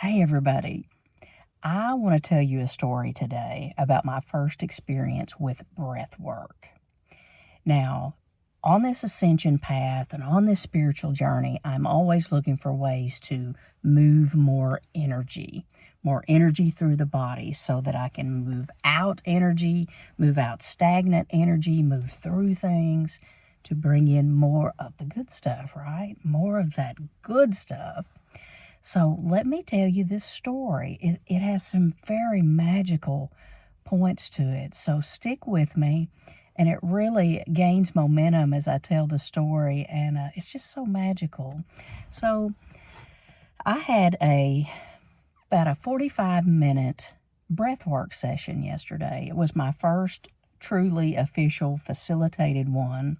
Hey, everybody. I want to tell you a story today about my first experience with breath work. Now, on this ascension path and on this spiritual journey, I'm always looking for ways to move more energy through the body so that I can move out energy, move out stagnant energy, move through things to bring in more of the good stuff, right? More of that good stuff. So let me tell you this story. It has some very magical points to it. So stick with me, and it really gains momentum as I tell the story, and it's just so magical. So I had about a 45-minute breathwork session yesterday. It was my first truly official facilitated one,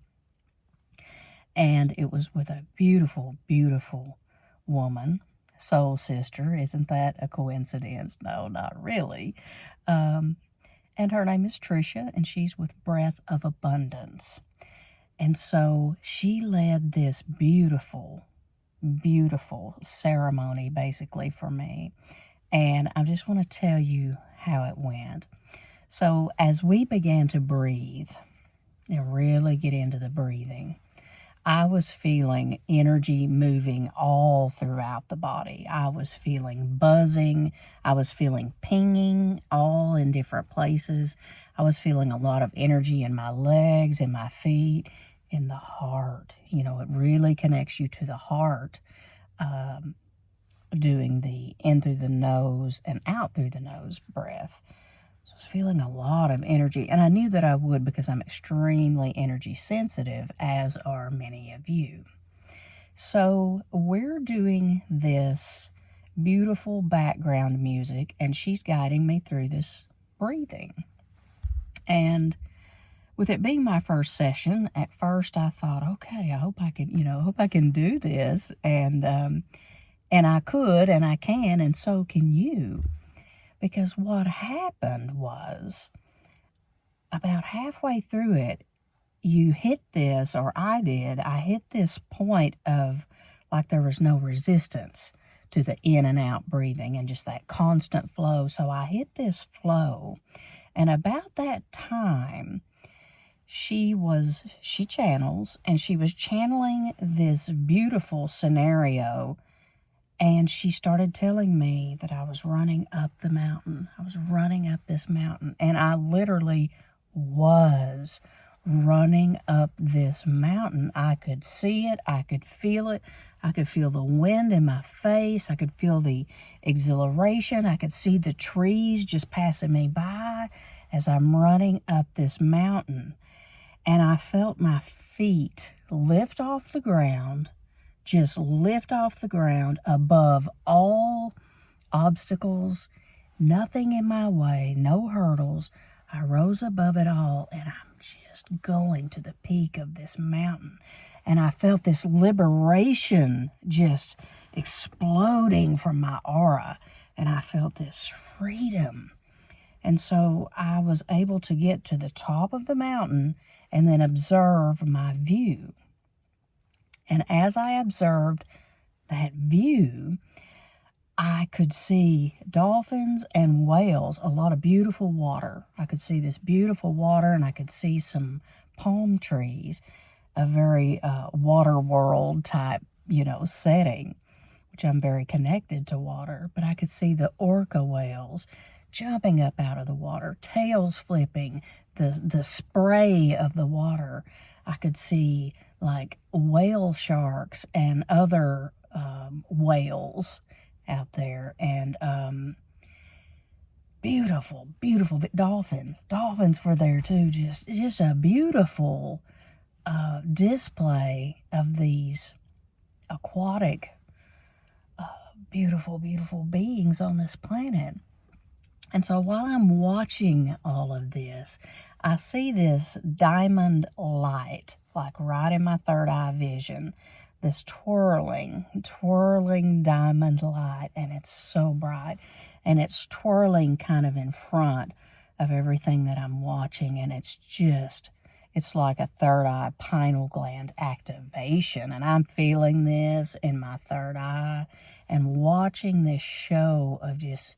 and it was with a beautiful, beautiful woman. Soul sister. Isn't that a coincidence? No, not really. And her name is Tricia, and she's with Breath of Abundance. And so she led this beautiful, beautiful ceremony basically for me. And I just want to tell you how it went. So as we began to breathe and really get into the breathing, I was feeling energy moving all throughout the body. I was feeling buzzing. I was feeling pinging all in different places. I was feeling a lot of energy in my legs, in my feet, in the heart. You know, it really connects you to the heart, doing the in through the nose and out through the nose breath. So I was feeling a lot of energy, and I knew that I would because I'm extremely energy sensitive, as are many of you. So we're doing this beautiful background music, and she's guiding me through this breathing. And with it being my first session, at first I thought, okay, I hope I can do this, and I could, and I can, and so can you. Because what happened was, about halfway through it, you hit this, or I did, I hit this point of like there was no resistance to the in and out breathing and just that constant flow. So I hit this flow. And about that time, she channels, and she was channeling this beautiful scenario. And she started telling me that I was running up the mountain. I was running up this mountain. And I literally was running up this mountain. I could see it. I could feel it. I could feel the wind in my face. I could feel the exhilaration. I could see the trees just passing me by as I'm running up this mountain. And I felt my feet lift off the ground, just lift off the ground above all obstacles, nothing in my way, no hurdles. I rose above it all, and I'm just going to the peak of this mountain. And I felt this liberation just exploding from my aura, and I felt this freedom. And so I was able to get to the top of the mountain and then observe my view. And as I observed that view, I could see dolphins and whales, a lot of beautiful water. I could see this beautiful water, and I could see some palm trees, a very water world type, setting, which I'm very connected to water. But I could see the orca whales jumping up out of the water, tails flipping, the spray of the water. I could see like whale sharks and other whales out there, and beautiful, beautiful dolphins. Dolphins were there too. Just a beautiful display of these aquatic, beautiful, beautiful beings on this planet. And so while I'm watching all of this, I see this diamond light, like right in my third eye vision, this twirling diamond light, and it's so bright, and it's twirling kind of in front of everything that I'm watching, and it's It's like a third eye pineal gland activation. And I'm feeling this in my third eye and watching this show of just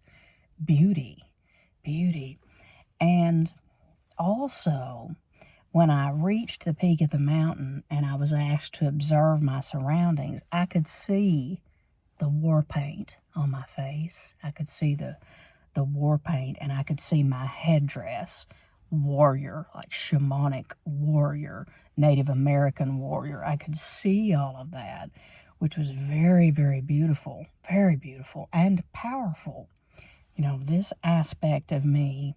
beauty. And also, when I reached the peak of the mountain and I was asked to observe my surroundings, I could see the war paint on my face. I could see the war paint, and I could see my headdress, warrior, like shamanic warrior, Native American warrior. I could see all of that, which was very, very beautiful and powerful. You know, this aspect of me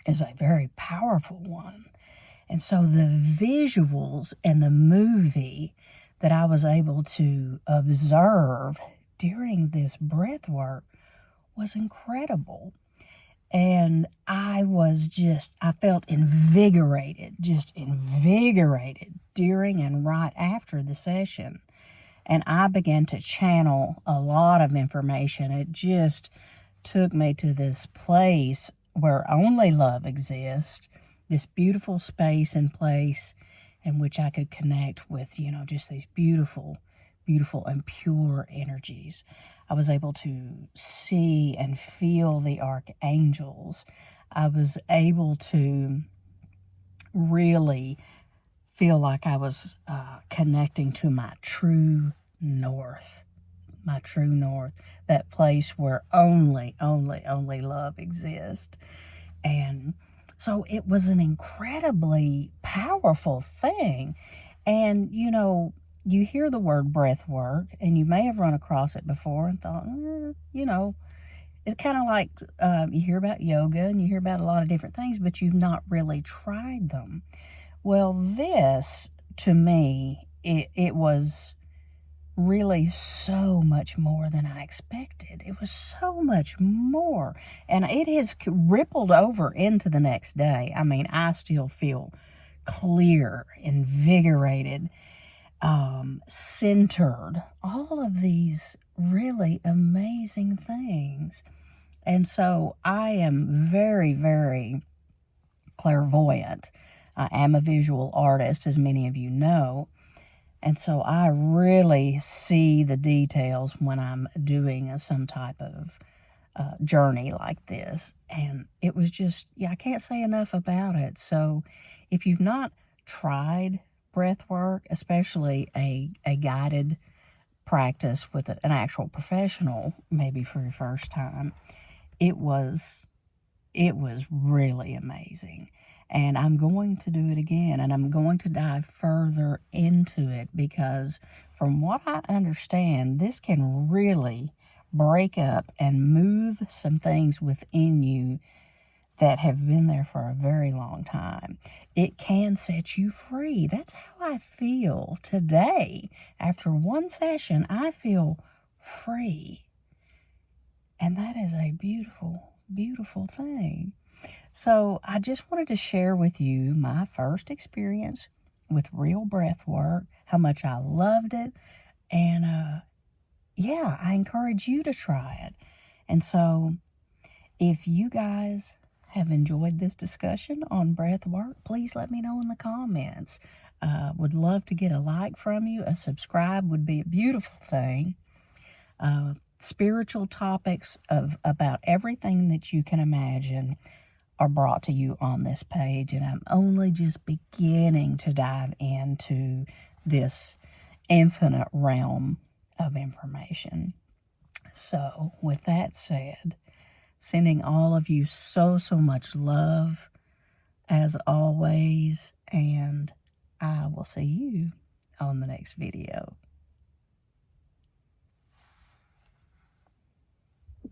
is a very powerful one. And so the visuals and the movie that I was able to observe during this breath work was incredible. And I felt invigorated during and right after the session. And I began to channel a lot of information. It just took me to this place where only love exists, this beautiful space and place in which I could connect with, just these beautiful and pure energies. I was able to see and feel the archangels. I was able to really feel like I was connecting to my true north, that place where only love exists. And so it was an incredibly powerful thing. And, you hear the word breath work, and you may have run across it before and thought, it's kind of like you hear about yoga and you hear about a lot of different things, but you've not really tried them. Well, this, to me, it was really so much more than I expected. It was so much more. And it has rippled over into the next day. I mean, I still feel clear, invigorated, centered, all of these really amazing things. And so I am very, very clairvoyant. I am a visual artist, as many of you know. And so I really see the details when I'm doing some type of journey like this. And it was just, I can't say enough about it. So if you've not tried breath work, especially a guided practice with an actual professional, maybe for your first time, it was really amazing. And I'm going to do it again, and I'm going to dive further into it, because from what I understand, this can really break up and move some things within you that have been there for a very long time. It can set you free. That's how I feel today. After one session, I feel free. And that is a beautiful, beautiful thing. So I just wanted to share with you my first experience with real breath work, how much I loved it, and I encourage you to try it. And so if you guys have enjoyed this discussion on breath work, please let me know in the comments. Would love to get a like from you. A subscribe would be a beautiful thing. Spiritual topics about everything that you can imagine are brought to you on this page, and I'm only just beginning to dive into this infinite realm of information. So with that said, sending all of you so much love as always, and I will see you on the next video.